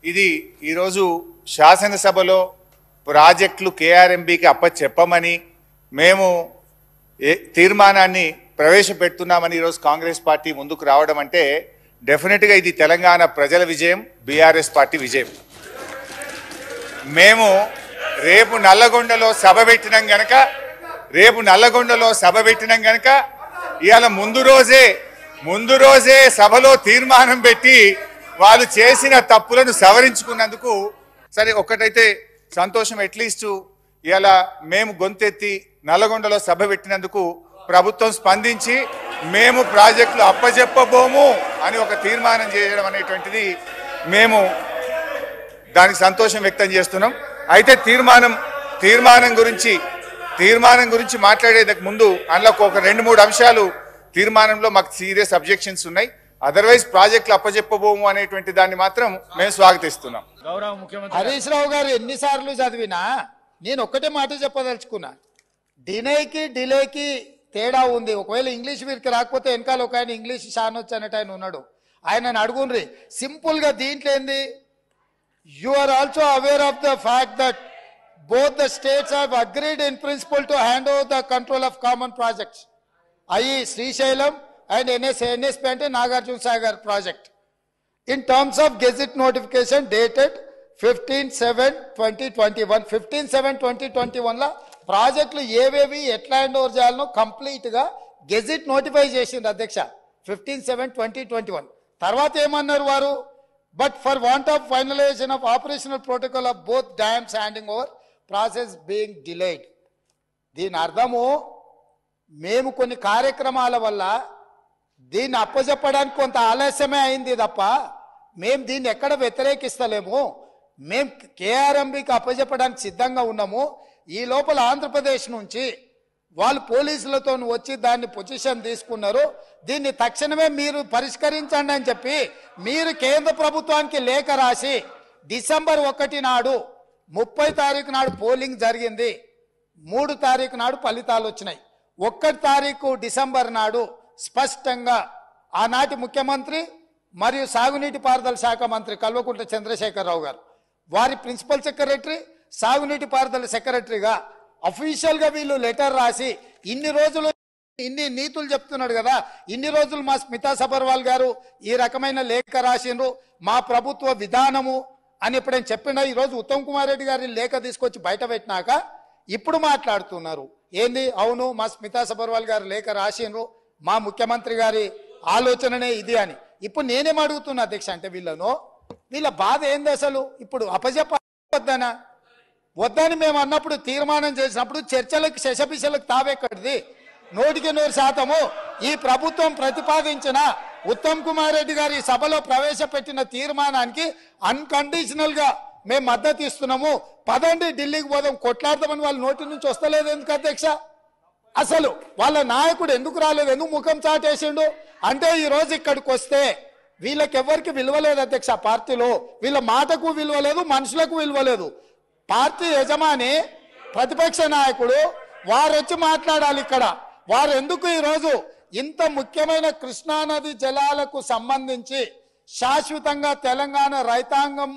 ఇది ఈరోజు శాసనసభలో ప్రాజెక్టులు కేఆర్ఎంబీకి అప్పచెప్పమని మేము తీర్మానాన్ని ప్రవేశపెడుతున్నామని ఈరోజు కాంగ్రెస్ పార్టీ ముందుకు రావడం అంటే డెఫినెట్గా ఇది తెలంగాణ ప్రజల విజయం, బీఆర్ఎస్ పార్టీ విజయం. మేము రేపు నల్లగొండలో సభ పెట్టినాం గనక ఇవాళ ముందు రోజే సభలో తీర్మానం పెట్టి వాళ్ళు చేసిన తప్పులను సవరించుకున్నందుకు సరే ఒక్కటైతే సంతోషం. అట్లీస్ట్ ఇవాళ మేము గొంతెత్తి నల్లగొండలో సభ పెట్టినందుకు ప్రభుత్వం స్పందించి మేము ప్రాజెక్టులు అప్పచెప్పబోము అని ఒక తీర్మానం చేయడం అనేటువంటిది మేము దానికి సంతోషం వ్యక్తం చేస్తున్నాం. అయితే తీర్మానం గురించి మాట్లాడేందుకు ముందు అందులో ఒక 2-3 అంశాలు తీర్మానంలో మాకు సీరియస్ అబ్జెక్షన్స్ ఉన్నాయి. అదర్వైజ్ ప్రాజెక్టులు అప్పచెప్పబోము అనేటువంటి దాన్ని మాత్రం మేము స్వాగతిస్తున్నాం. గౌరవ ముఖ్యమంత్రి హరీష్ రావు గారు ఎన్నిసార్లు చదివినా నేను ఒక్కటే మాట చెప్పదలుచుకున్నా, డిలేకి తేడా ఉంది. ఒకవేళ ఇంగ్లీష్ వీరికి రాకపోతే వెనకాల ఒక ఆయన ఇంగ్లీష్ షానొచ్చు అన్నట్టు ఆయన ఉన్నాడు, ఆయనను అడుగుండ్రి. సింపుల్ గా దీంట్లో ఏంది, you are also aware of the fact that both the states have agreed in principle to hand over the control of common projects, i.e. Srisailam and NSP ante Nagarjuna Sagar project, in terms of gazette notification dated 15/7/2021. 15/7/2021 la ప్రాజెక్టులు ఏవేవి ఎట్లా hand over చేయాలనో complete గా gazette notify చేసింది అధ్యక్ష 15/7/2021. తర్వాత ఏమన్నారు వారు, but for want of finalisation of operational protocol of both dams handing over process being delayed. దీని అర్థము మేము కొన్ని కార్యక్రమాల వల్ల దీన్ని అప్పచెప్పడానికి కొంత ఆలస్యమే అయింది తప్ప మేము దీన్ని ఎక్కడ వ్యతిరేకిస్తలేము. మేము కేఆర్ఎంబీకి అప్పచెప్పడానికి సిద్ధంగా ఉన్నాము. ఈ లోపల ఆంధ్రప్రదేశ్ నుంచి వాళ్ళు పోలీసులతో వచ్చి దాన్ని పొజిషన్ తీసుకున్నారు. దీన్ని తక్షణమే మీరు పరిష్కరించండి అని చెప్పి మీరు కేంద్ర ప్రభుత్వానికి లేఖ రాసి డిసెంబర్ 1 నాడు 30 తారీఖు నాడు పోలింగ్ జరిగింది, 3 తారీఖు నాడు ఫలితాలు వచ్చినాయి. 1 తారీఖు డిసెంబర్ నాడు స్పష్టంగా ఆనాటి ముఖ్యమంత్రి మరియు సాగునీటి పారుదల శాఖ మంత్రి కల్వకుంట్ల చంద్రశేఖరరావు గారు, వారి ప్రిన్సిపల్ సెక్రటరీ, సాగునీటి పారుదల సెక్రటరీగా అఫీషియల్ గా వీళ్ళు లెటర్ రాసి ఇన్ని రోజులు ఇన్ని నీతులు చెప్తున్నాడు కదా, ఇన్ని రోజులు మా స్మితా సబర్వాల్ గారు ఈ రకమైన లేఖ రాసిండ్రు, మా ప్రభుత్వ విధానము అని ఎప్పుడైనా చెప్పినా ఈరోజు ఉత్తమ్ కుమార్ రెడ్డి గారిని లేఖ తీసుకొచ్చి బయట పెట్టినాక ఇప్పుడు మాట్లాడుతున్నారు ఏంది, అవును మా స్మితా సబర్వాల్ గారు లేఖ రాసిండ్రు, మా ముఖ్యమంత్రి గారి ఆలోచననే ఇది అని. ఇప్పుడు నేనేం అడుగుతున్నా అధ్యక్ష అంటే వీళ్ళ బాధ ఏంది అసలు, ఇప్పుడు అప్పచెప్పొద్దనా వద్దని మేము అన్నప్పుడు తీర్మానం చేసినప్పుడు చర్చలకు శశపిశలకు తావెక్కడిది, 100% ఈ ప్రభుత్వం ప్రతిపాదించిన ఉత్తమ్ కుమార్ రెడ్డి గారి సభలో ప్రవేశపెట్టిన తీర్మానానికి అన్కండిషనల్ గా మేము మద్దతు ఇస్తున్నాము. పదండి ఢిల్లీకి పోదాం కొట్లాడతామని వాళ్ళ నోటి నుంచి వస్తలేదు ఎందుకు అధ్యక్ష? అసలు వాళ్ళ నాయకుడు ఎందుకు రాలేదు, ఎందుకు ముఖం చాటేసిండు అంటే ఈ రోజు ఇక్కడికి వస్తే వీళ్ళకి ఎవరికి విలువలేదు అధ్యక్ష. పార్టీలో వీళ్ళ మాటకు విలువలేదు, మనుషులకు విలువలేదు. పార్టీ యజమాని ప్రతిపక్ష నాయకుడు వారు వచ్చి మాట్లాడాలి ఇక్కడ. వారు ఎందుకు ఈరోజు ఇంత ముఖ్యమైన కృష్ణానది జలాలకు సంబంధించి శాశ్వతంగా తెలంగాణ రైతాంగం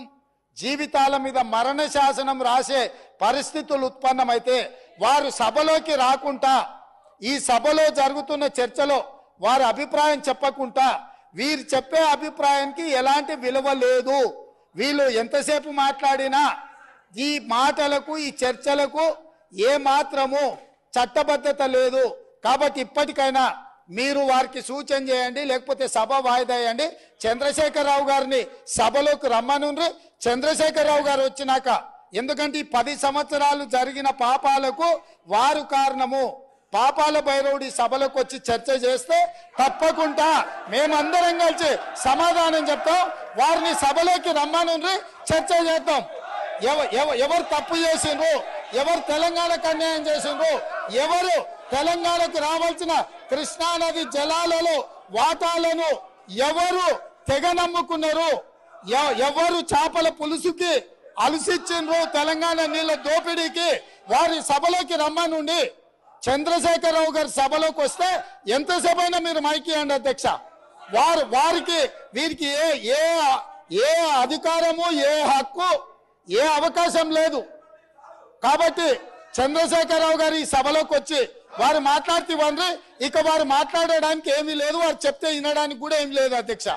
జీవితాల మీద మరణ శాసనం రాసే పరిస్థితులు ఉత్పన్నమైతే వారు సభలోకి రాకుండా ఈ సభలో జరుగుతున్న చర్చలో వారి అభిప్రాయం చెప్పకుండా వీరు చెప్పే అభిప్రాయానికి ఎలాంటి విలువ లేదు. వీళ్ళు ఎంతసేపు మాట్లాడినా ఈ మాటలకు ఈ చర్చలకు ఏ మాత్రము చట్టబద్ధత లేదు. కాబట్టి ఇప్పటికైనా మీరు వారికి సూచన చేయండి, లేకపోతే సభ వాయిదా వేయండి. చంద్రశేఖరరావు గారిని సభలోకి రమ్మనుండ్రి. చంద్రశేఖరరావు గారు వచ్చినాక, ఎందుకంటే ఈ 10 సంవత్సరాలు జరిగిన పాపాలకు వారు కారణము. పాపాల భైరవుడి సభలోకి వచ్చి చర్చ చేస్తే తప్పకుండా మేమందరం కలిసి సమాధానం చెప్తాం. వారిని సభలోకి రమ్మనుండ్రి, చర్చ చేద్దాం. ఎవరు తప్పు చేసిండ్రు, ఎవరు తెలంగాణకు అన్యాయం చేసిండ్రు, ఎవరు తెలంగాణకు రావాల్సిన కృష్ణానది జలాలలో వాటాలను ఎవరు తెగ నమ్ముకున్నారు, ఎవరు చేపల పులుసుకి అలసిచ్చిండ్రు, తెలంగాణ నీళ్ళ దోపిడీకి వారి సభలోకి రమ్మనుండి. చంద్రశేఖరరావు గారి సభలోకి వస్తే ఎంతసేపు అయినా మీరు మైకి అండి అధ్యక్ష. వారికి వీరికి ఏ అధికారము, ఏ హక్కు, ఏ అవకాశం లేదు. కాబట్టి చంద్రశేఖరరావు గారు ఈ సభలోకి వచ్చి వారు మాట్లాడితే ఇవ్వండి, ఇక వారు మాట్లాడడానికి ఏమీ లేదు, వారు చెప్తే వినడానికి కూడా ఏమీ లేదు అధ్యక్ష.